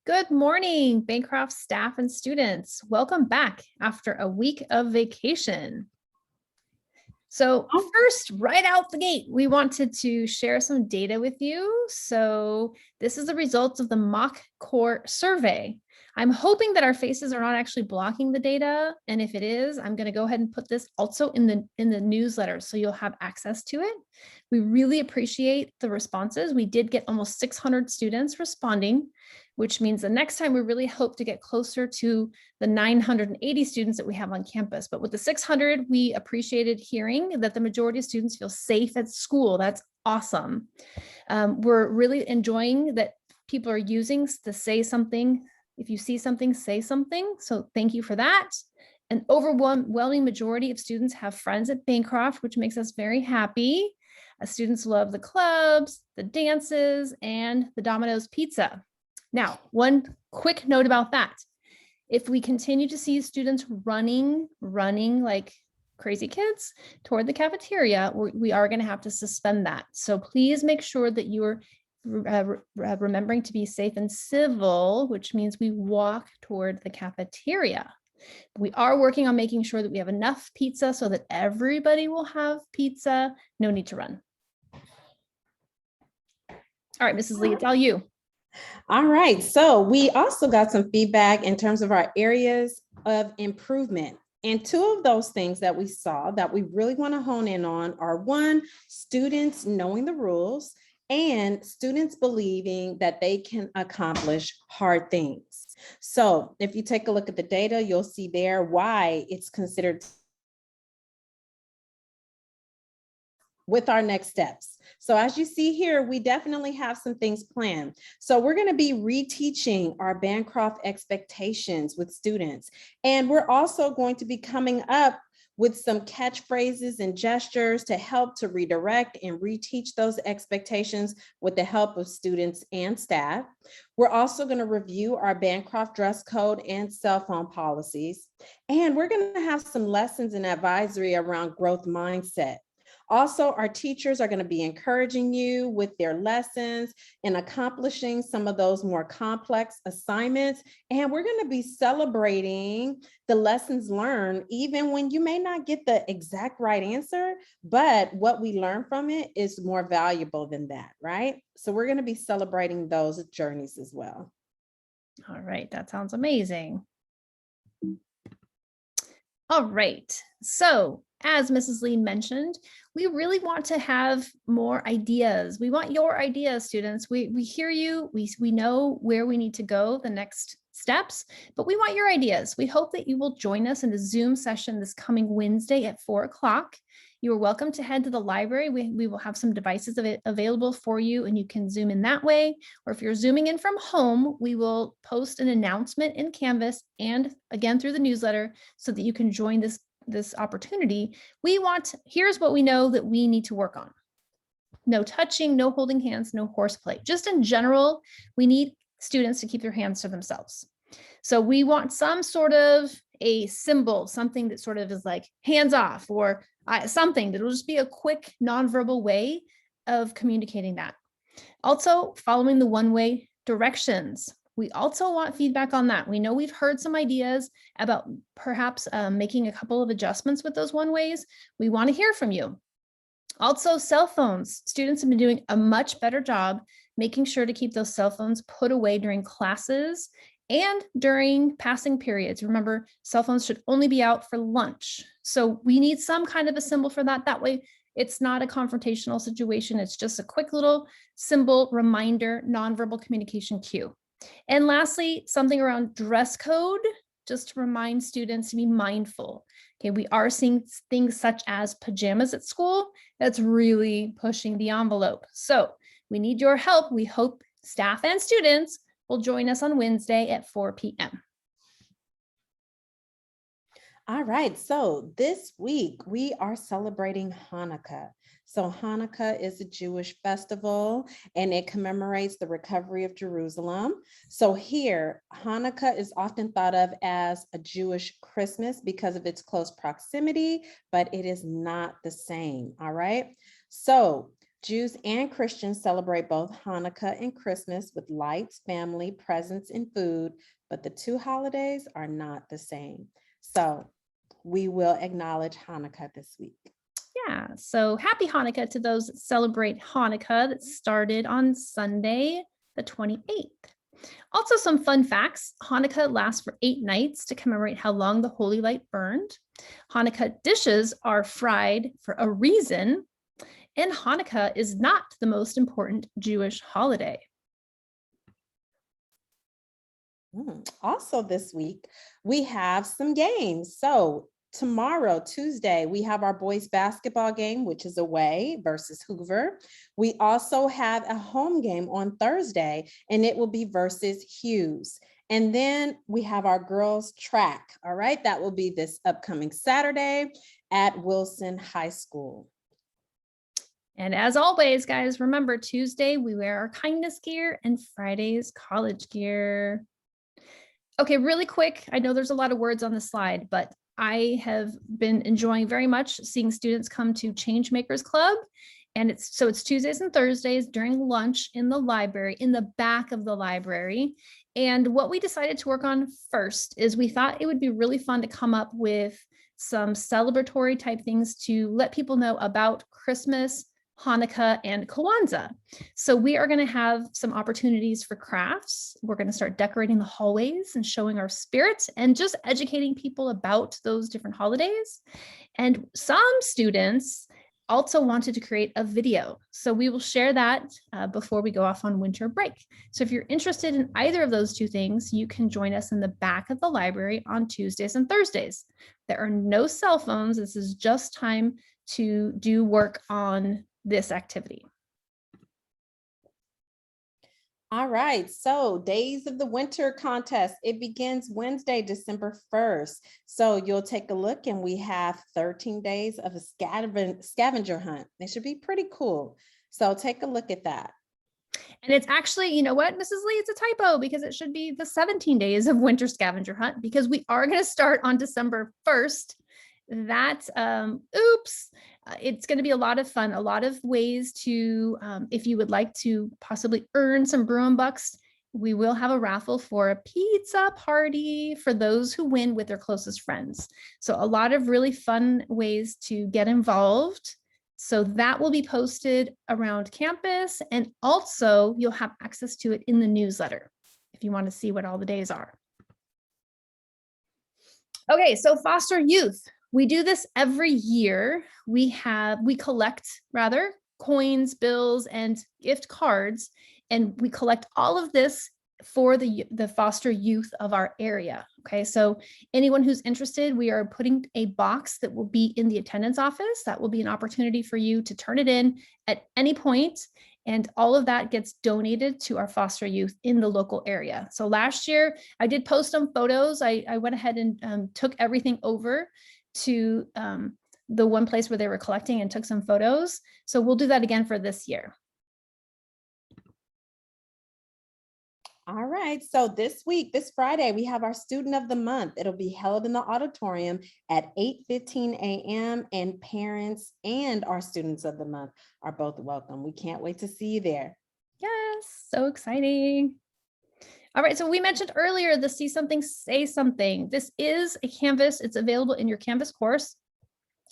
Good morning, Bancroft staff and students. Welcome back after a week of vacation. So first, right out the gate, we wanted to share some data with you. So this is the results of the mock core survey. I'm hoping that our faces are not actually blocking the data. And if it is, I'm going to go ahead and put this also in the newsletter so you'll have access to it. We really appreciate the responses. We did get almost 600 students responding, which means the next time we really hope to get closer to the 980 students that we have on campus. But with the 600, we appreciated hearing that the majority of students feel safe at school. That's awesome. We're really enjoying that people are using the say something. If you see something, say something. So thank you for that. An overwhelming majority of students have friends at Bancroft, which makes us very happy. Students love the clubs, the dances, and the Domino's pizza. Now, one quick note about that. If we continue to see students running like crazy kids toward the cafeteria, we are going to have to suspend that. So please make sure that you're remembering to be safe and civil, which means we walk toward the cafeteria. We are working on making sure that we have enough pizza so that everybody will have pizza. No need to run. All right, Mrs. Lee, it's all you. All right, so we also got some feedback in terms of our areas of improvement. And two of those things that we saw that we really want to hone in on are one, students knowing the rules and students believing that they can accomplish hard things. So if you take a look at the data, you'll see there why it's considered with our next steps. So as you see here, we definitely have some things planned. So we're going to be reteaching our Bancroft expectations with students. And we're also going to be coming up with some catchphrases and gestures to help to redirect and reteach those expectations with the help of students and staff. We're also going to review our Bancroft dress code and cell phone policies. And we're going to have some lessons and advisory around growth mindset. Also, our teachers are going to be encouraging you with their lessons and accomplishing some of those more complex assignments. And we're going to be celebrating the lessons learned, even when you may not get the exact right answer, but what we learn from it is more valuable than that, right? So we're going to be celebrating those journeys as well. All right, that sounds amazing. All right, so as Mrs. Lee mentioned, we really want to have more ideas. We want your ideas, students. We hear you, we know where we need to go, the next steps, but we want your ideas. We hope that you will join us in the Zoom session this coming Wednesday at 4 o'clock. You are welcome to head to the library. We will have some devices available for you and you can Zoom in that way. Or if you're Zooming in from home, we will post an announcement in Canvas and again through the newsletter so that you can join this opportunity. Here's what we know that we need to work on. No touching, no holding hands, no horseplay. Just in general, we need students to keep their hands to themselves. So we want some sort of a symbol, something that sort of is like hands off or something that will just be a quick nonverbal way of communicating that. Also, following the one-way directions. We also want feedback on that. We know we've heard some ideas about perhaps making a couple of adjustments with those one-ways. We want to hear from you. Also, cell phones. Students have been doing a much better job making sure to keep those cell phones put away during classes and during passing periods. Remember, cell phones should only be out for lunch. So we need some kind of a symbol for that. That way, it's not a confrontational situation. It's just a quick little symbol, reminder, nonverbal communication cue. And lastly, something around dress code, just to remind students to be mindful. Okay, we are seeing things such as pajamas at school. That's really pushing the envelope. So we need your help. We hope staff and students will join us on Wednesday at 4 p.m. All right, so this week we are celebrating Hanukkah. So Hanukkah is a Jewish festival and it commemorates the recovery of Jerusalem. So here, Hanukkah is often thought of as a Jewish Christmas because of its close proximity, but it is not the same, all right? So Jews and Christians celebrate both Hanukkah and Christmas with lights, family, presents, and food, but the two holidays are not the same. So we will acknowledge Hanukkah this week. Yeah, so happy Hanukkah to those that celebrate Hanukkah that started on Sunday, the 28th. Also, some fun facts. Hanukkah lasts for 8 nights to commemorate how long the holy light burned. Hanukkah dishes are fried for a reason, and Hanukkah is not the most important Jewish holiday. Also this week, we have some games. So tomorrow, Tuesday, we have our boys basketball game, which is away versus Hoover. We also have a home game on Thursday, and it will be versus Hughes. And then we have our girls track. All right, that will be this upcoming Saturday at Wilson High School. And as always, guys, remember Tuesday, we wear our kindness gear and Friday's college gear. Okay, really quick. I know there's a lot of words on the slide, but I have been enjoying very much seeing students come to Changemakers Club. And it's Tuesdays and Thursdays during lunch in the library, in the back of the library. And what we decided to work on first is we thought it would be really fun to come up with some celebratory type things to let people know about Christmas, Hanukkah, and Kwanzaa. So we are going to have some opportunities for crafts. We're going to start decorating the hallways and showing our spirit and just educating people about those different holidays. And some students also wanted to create a video. So we will share that before we go off on winter break. So if you're interested in either of those two things, you can join us in the back of the library on Tuesdays and Thursdays. There are no cell phones. This is just time to do work on this activity. All right, so Days of the Winter contest, it begins Wednesday, December 1st. So you'll take a look and we have 13 days of a scavenger hunt. It should be pretty cool. So take a look at that. And it's actually, you know what, Mrs. Lee, it's a typo because it should be the 17 days of winter scavenger hunt because we are going to start on December 1st. That's oops. It's going to be a lot of fun, a lot of ways to, if you would like to possibly earn some Bruin bucks, we will have a raffle for a pizza party for those who win with their closest friends. So a lot of really fun ways to get involved. So that will be posted around campus, and also you'll have access to it in the newsletter if you want to see what all the days are. Okay, so foster youth. We do this every year. We collect rather coins, bills, and gift cards, and we collect all of this for the foster youth of our area. Okay, so anyone who's interested, we are putting a box that will be in the attendance office. That will be an opportunity for you to turn it in at any point, and all of that gets donated to our foster youth in the local area. So last year, I did post some photos. I went ahead and took everything over to the one place where they were collecting and took some photos. So we'll do that again for this year. All right, so this week, this Friday, we have our Student of the Month. It'll be held in the auditorium at 8:15 a.m. and parents and our Students of the Month are both welcome. We can't wait to see you there. Yes, so exciting. All right, so we mentioned earlier the See Something, Say Something. This is a Canvas. It's available in your Canvas course.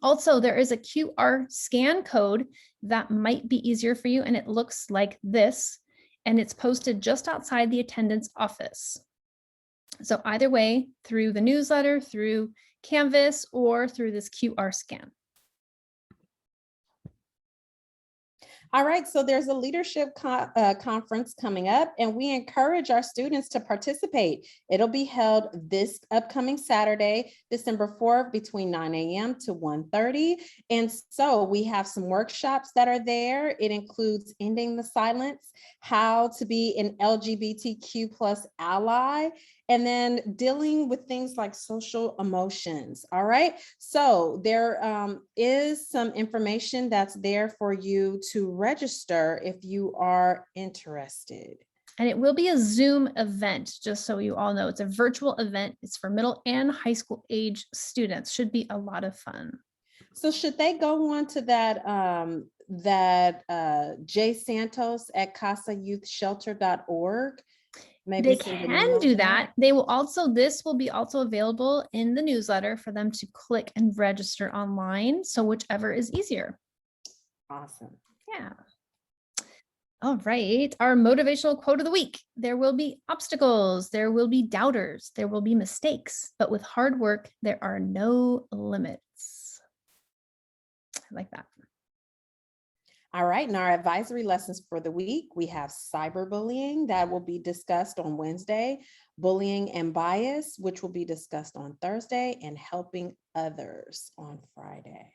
Also, there is a QR scan code that might be easier for you, and it looks like this, and it's posted just outside the attendance office. So either way, through the newsletter, through Canvas, or through this QR scan. All right, so there's a leadership conference coming up, and we encourage our students to participate. It'll be held this upcoming Saturday, December 4th, between 9 a.m. to 1:30. And so we have some workshops that are there. It includes ending the silence, how to be an LGBTQ plus ally, and then dealing with things like social emotions. All right, so there is some information that's there for you to register if you are interested. And it will be a Zoom event, just so you all know. It's a virtual event. It's for middle and high school age students. Should be a lot of fun. So should they go on to that that jsantos@casayouthshelter.org. Maybe They send an can email do to that. This will be also available in the newsletter for them to click and register online. So whichever is easier. Awesome. Yeah. All right. Our motivational quote of the week. There will be obstacles. There will be doubters. There will be mistakes. But with hard work, there are no limits. I like that. All right, and our advisory lessons for the week, we have cyberbullying that will be discussed on Wednesday, bullying and bias, which will be discussed on Thursday, and helping others on Friday.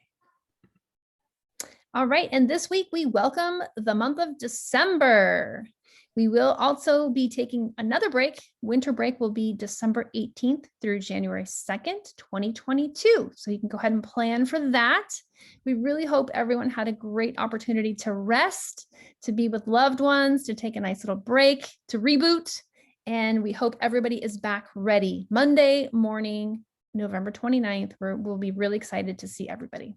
All right, and this week we welcome the month of December. We will also be taking another break. Winter break will be December 18th through January 2nd, 2022. So you can go ahead and plan for that. We really hope everyone had a great opportunity to rest, to be with loved ones, to take a nice little break, to reboot. And we hope everybody is back ready Monday morning, November 29th. We'll be really excited to see everybody.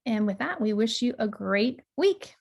And with that, we wish you a great week.